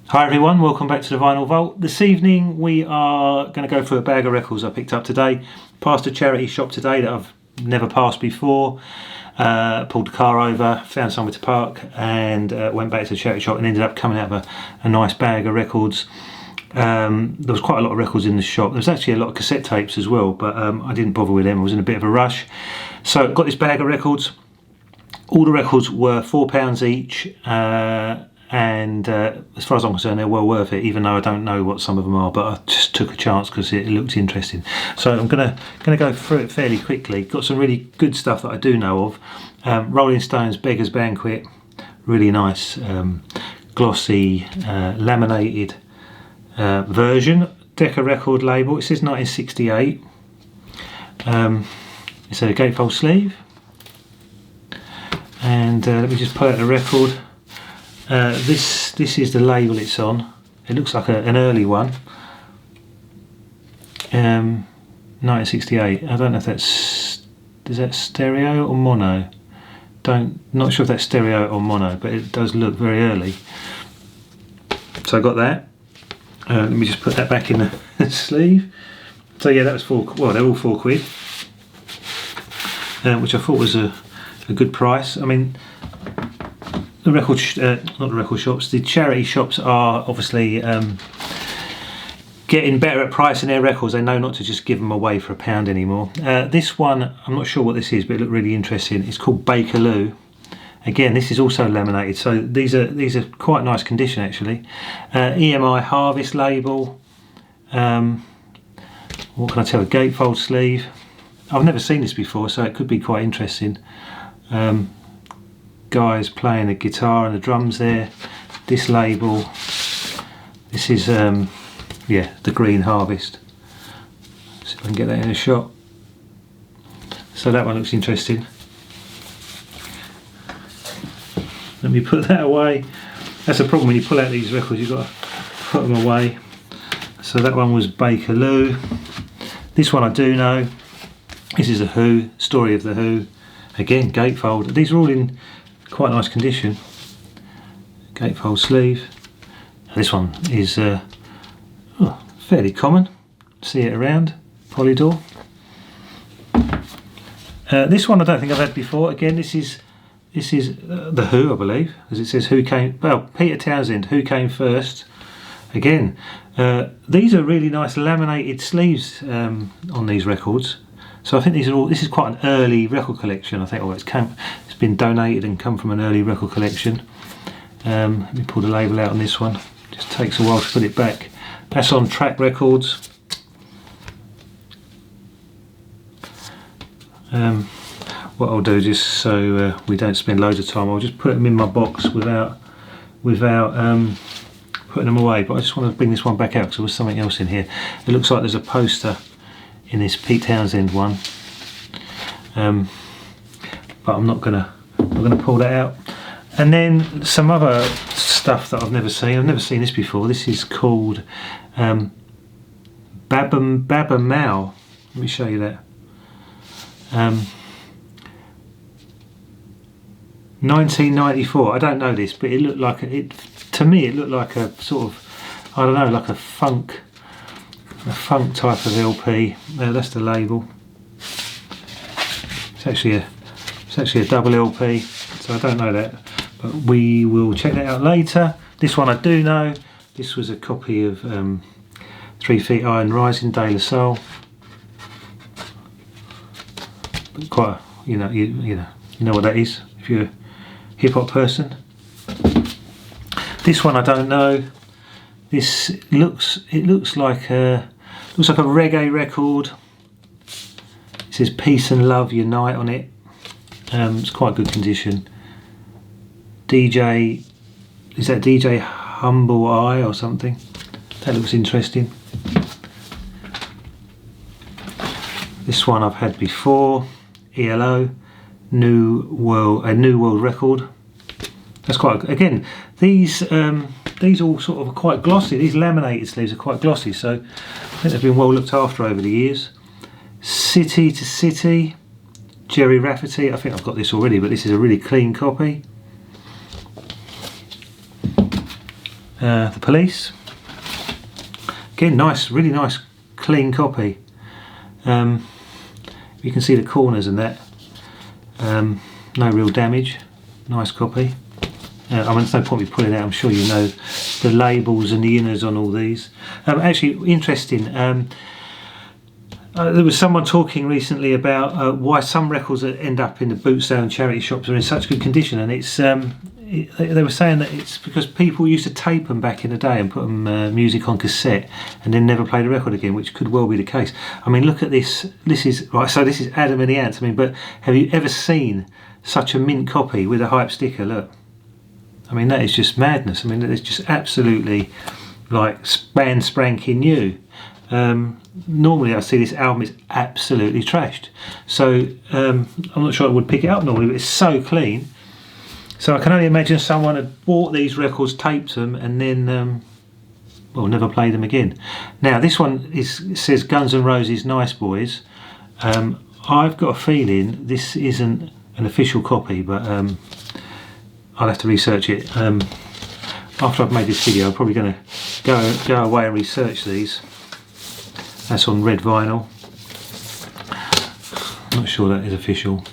Hi everyone, welcome back to the Vinyl Vault. This evening we are going to go through a bag of records I picked up today. Passed a charity shop today that I've never passed before. Pulled the car over, found somewhere to park and went back to the charity shop and ended up coming out of a nice bag of records. There was quite a lot of records in the shop. There was actually a lot of cassette tapes as well, but I didn't bother with them. I was in a bit of a rush. So got this bag of records. All the records were £4 each. And as far as I'm concerned, they're well worth it, even though I don't know what some of them are, but I just took a chance because it looked interesting. So I'm gonna go through it fairly quickly. Got some really good stuff that I do know of. Rolling Stones Beggars Banquet, really nice glossy laminated version. Decca record label. It says 1968. It's a gatefold sleeve, and let me just pull out the record. This is the label it's on. It looks like an early one. 1968. I don't know if is that stereo or mono. Not sure if that's stereo or mono, but it does look very early. So I got that. Let me just put that back in the sleeve. So yeah, that was they're all £4, which I thought was a good price. I mean, the not the record shops, the charity shops are obviously getting better at pricing their records. They know not to just give them away for £1 anymore. This one, I'm not sure what this is, but it looked really interesting. It's called Bakerloo. Again, this is also laminated, so these are quite nice condition actually. EMI Harvest label. What can I tell? A gatefold sleeve. I've never seen this before, so it could be quite interesting. Guys playing the guitar and the drums there. This label, this is yeah, the Green Harvest. See if I can get that in a shot. So that one looks interesting. Let me put that away. That's the problem when you pull out these records, you've got to put them away. So that one was Bakerloo. This one I do know. This is a Who, Story of the Who. Again, gatefold. These are all in quite nice condition. Gatefold sleeve. This one is fairly common. See it around. Polydor. This one I don't think I've had before. Again, this is the Who, I believe, as it says Who Came. Well, Peter Townsend. Who Came First. Again, these are really nice laminated sleeves on these records. So I think these are all. This is quite an early record collection. I think. Oh, it's been donated and come from an early record collection. Let me pull the label out on this one. Just takes a while to put it back. That's on Track Records. What I'll do, just so we don't spend loads of time, I'll just put them in my box without putting them away. But I just want to bring this one back out because there was something else in here. It looks like there's a poster in this Pete Townsend one. But I'm not gonna pull that out. And then some other stuff that I've never seen. I've never seen this before. This is called Baba Mau. Let me show you that. 1994. I don't know this, but it looked like to me it looked like a sort of, I don't know, like a funk type of LP. That's the label. It's actually a double LP, so I don't know that, but we will check that out later. This one I do know. This was a copy of 3 Feet High and Rising, De La Soul. But quite, you know what that is if you're a hip hop person. This one I don't know. It looks like a reggae record. It says Peace and Love Unite on it. It's quite good condition. DJ, is that DJ Humble Eye or something? That looks interesting. This one I've had before. ELO, New World Record. That's quite, again, these all sort of are quite glossy. These laminated sleeves are quite glossy, so I think they've been well looked after over the years. City to City, Jerry Rafferty. I think I've got this already, but this is a really clean copy. The Police. Again, nice, really nice, clean copy. You can see the corners and that. No real damage. Nice copy. I mean, there's no point me pulling it out. I'm sure you know the labels and the inners on all these. Actually, interesting. There was someone talking recently about why some records that end up in the boot sale and charity shops are in such good condition, and it's they were saying that it's because people used to tape them back in the day and put them music on cassette and then never play the record again, which could well be the case. I mean, look at this. This is right. So this is Adam and the Ants. I mean, but have you ever seen such a mint copy with a hype sticker? Look. I mean, that is just madness. I mean, it's just absolutely like spanking new. Normally I see this album is absolutely trashed, so I'm not sure I would pick it up normally, but it's so clean. So I can only imagine someone had bought these records, taped them, and then well, never played them again. Now this one says Guns N' Roses Nice Boys. I've got a feeling this isn't an official copy, but I'll have to research it. After I've made this video, I'm probably going to go away and research these. That's on red vinyl. I'm not sure that is official.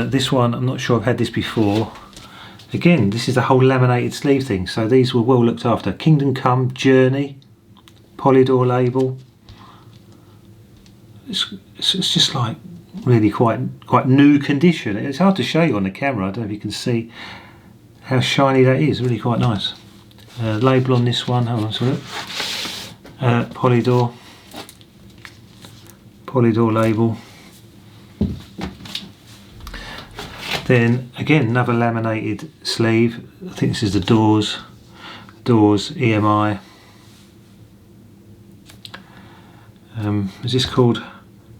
This one, I'm not sure I've had this before. Again, this is the whole laminated sleeve thing, so these were well looked after. Kingdom Come, Journey, Polydor label. It's just like really quite new condition. It's hard to show you on the camera. I don't know if you can see how shiny that is. Really quite nice. Label on this one. Hold on, sorry. Polydor label. Then again, another laminated sleeve. I think this is the Doors EMI. Is this called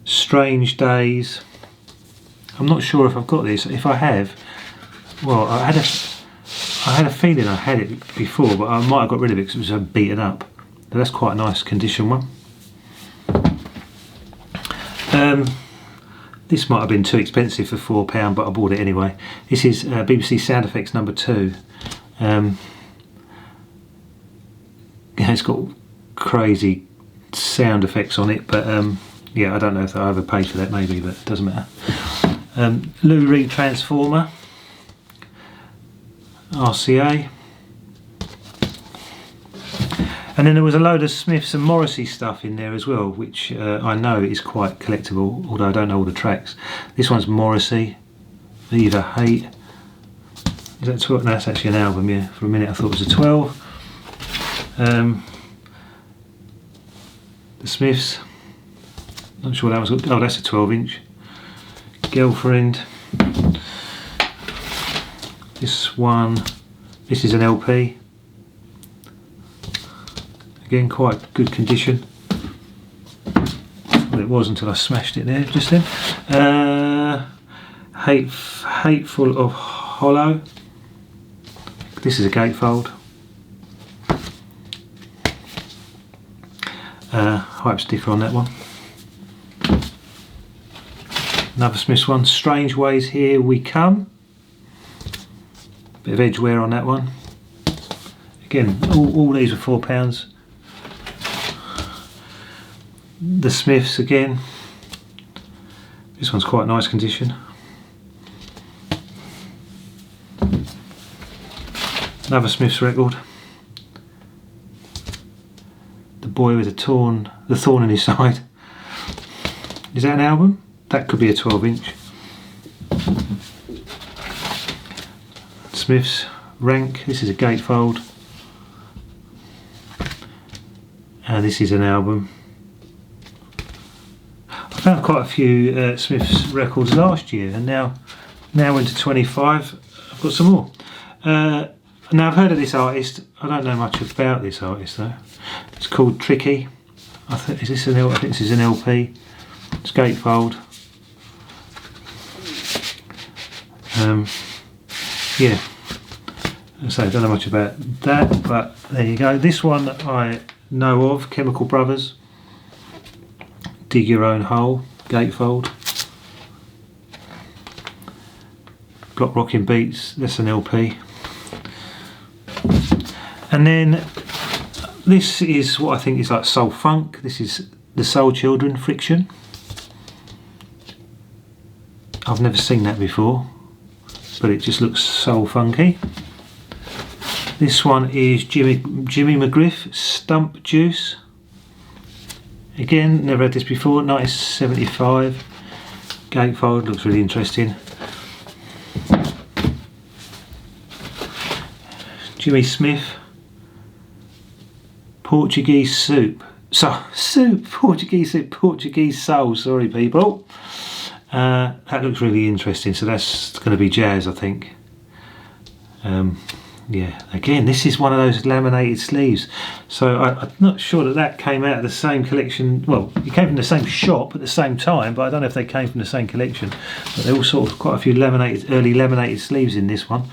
Strange Days? I'm not sure if I've got this. If I have, well, I had a feeling I had it before, but I might have got rid of it because it was so beaten up. But that's quite a nice condition one. This might have been too expensive for £4, but I bought it anyway. This is BBC Sound Effects number 2. It's got crazy sound effects on it, but yeah, I don't know if I ever paid for that, maybe, but it doesn't matter. Lou Reed Transformer, RCA, and then there was a load of Smiths and Morrissey stuff in there as well, which I know is quite collectible, although I don't know all the tracks. This one's Morrissey, Viva Hate. Is that 12? No, that's actually an album, yeah. For a minute I thought it was a 12. The Smiths, not sure what that was. Oh, that's a 12-inch. Girlfriend. This one, this is an LP. Again, quite good condition. Well, it was until I smashed it there just then. Hateful of Hollow. This is a gatefold. Hype sticker on that one. Another Smiths one. Strange Ways, Here We Come. Bit of edge wear on that one. Again, all these were £4. The Smiths again. This one's quite nice condition. Another Smiths record. The Boy with the Thorn in His Side. Is that an album? That could be a 12-inch. Smiths, Rank. This is a gatefold. This is an album. I found quite a few Smiths records last year, and now into 25 I've got some more. Now I've heard of this artist. I don't know much about this artist though. It's called Tricky. I think this is an LP. It's gatefold. Yeah. So I don't know much about that, but there you go. This one I know of, Chemical Brothers. Dig Your Own Hole, gatefold. Block Rocking Beats, that's an LP. And then this is what I think is like soul funk. This is the Soul Children, Friction. I've never seen that before, but it just looks soul funky. This one is Jimmy McGriff, Stump Juice. Again, never had this before, 1975. Gatefold, looks really interesting. Jimmy Smith, Portuguese Soup. Portuguese Soup, Portuguese Soul, sorry people. That looks really interesting, so that's going to be jazz, I think. Yeah, again, this is one of those laminated sleeves, so I'm not sure that came out of the same collection. Well, it came from the same shop at the same time, but I don't know if they came from the same collection. But there were sort of quite a few early laminated sleeves in this one.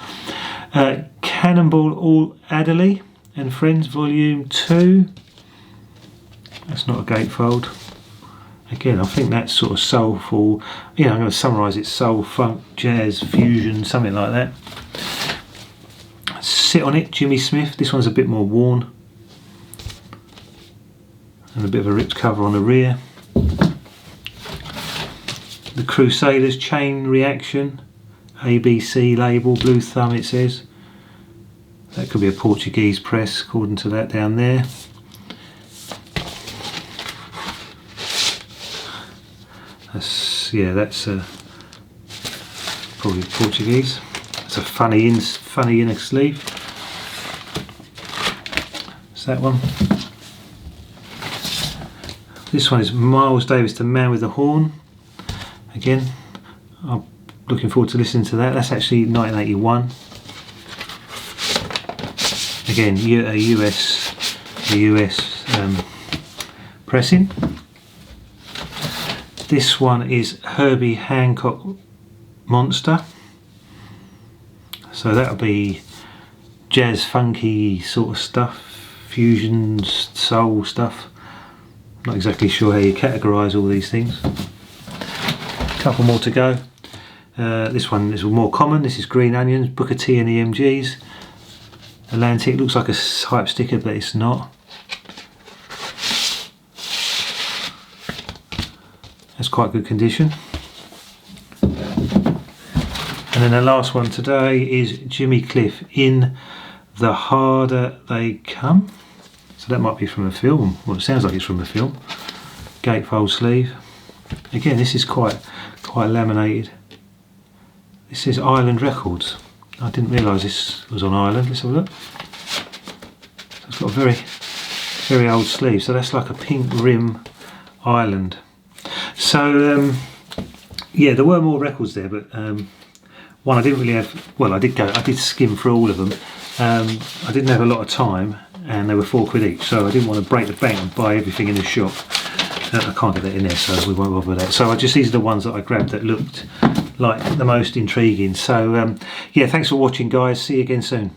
Cannonball All Adderley and Friends Volume 2. That's not a gatefold. Again, I think that's sort of soulful, you know, I'm going to summarise it: soul, funk, jazz, fusion, something like that. Sit on It, Jimmy Smith. This one's a bit more worn and a bit of a ripped cover on the rear. The Crusaders, Chain Reaction, ABC label, Blue Thumb it says. That could be a Portuguese press according to that down there. That's probably Portuguese. It's a funny inner sleeve. It's that one. This one is Miles Davis, The Man with the Horn. Again, I'm looking forward to listening to that. That's actually 1981. Again, a US pressing. This one is Herbie Hancock Monster. So that'll be jazz funky sort of stuff, fusion, soul stuff. Not exactly sure how you categorise all these things. A couple more to go. This one is more common. This is Green Onions, Booker T and EMGs. Atlantic, looks like a hype sticker, but it's not. That's quite good condition. And then the last one today is Jimmy Cliff, In the Harder They Come. So that might be from a film. Well, it sounds like it's from a film. Gatefold sleeve. Again, this is quite laminated. This is Island Records. I didn't realise this was on Island. Let's have a look. So it's got a very old sleeve. So that's like a pink rim Island. So yeah, there were more records there, but one I didn't really have. Well, I did skim through all of them. I didn't have a lot of time, and they were £4 each, so I didn't want to break the bank and buy everything in the shop. I can't get that in there, so we won't bother with that. So these are the ones that I grabbed that looked like the most intriguing. So yeah, thanks for watching, guys. See you again soon.